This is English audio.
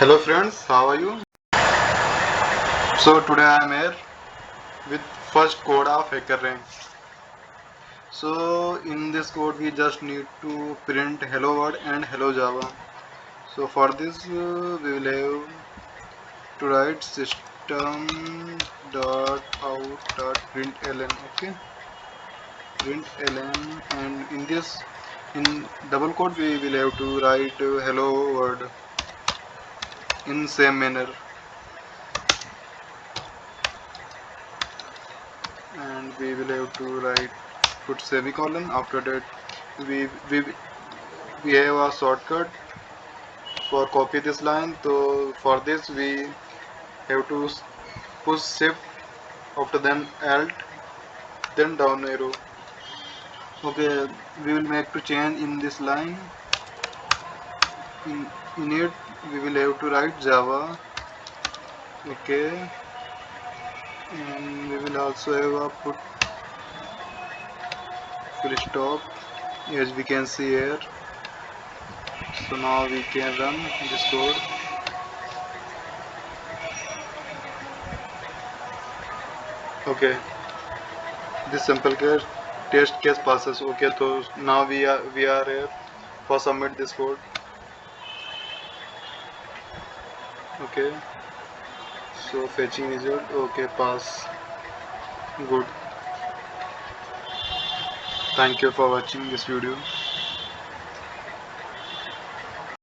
Hello friends, how are you? So today I am here with first code of HackerRank. So in this code we just need to print hello world and hello Java. So for this we will have to write system dot out dot println. Okay, println, and in double quote we will have to write hello world in same manner, and we will have to write put semicolon. After that we we we have a shortcut for copy this line. So for this we have to push shift, after then alt, then down arrow. Okay, we will make to change in this line. In it we will have to write Java. Okay, and we will also have a put full stop, as we can see here. So now we can run this code. Okay, this simple case test case passes. Okay, so now we are here for submit this code. Okay, so fetching result. Okay, pass. Good. Thank you for watching this video.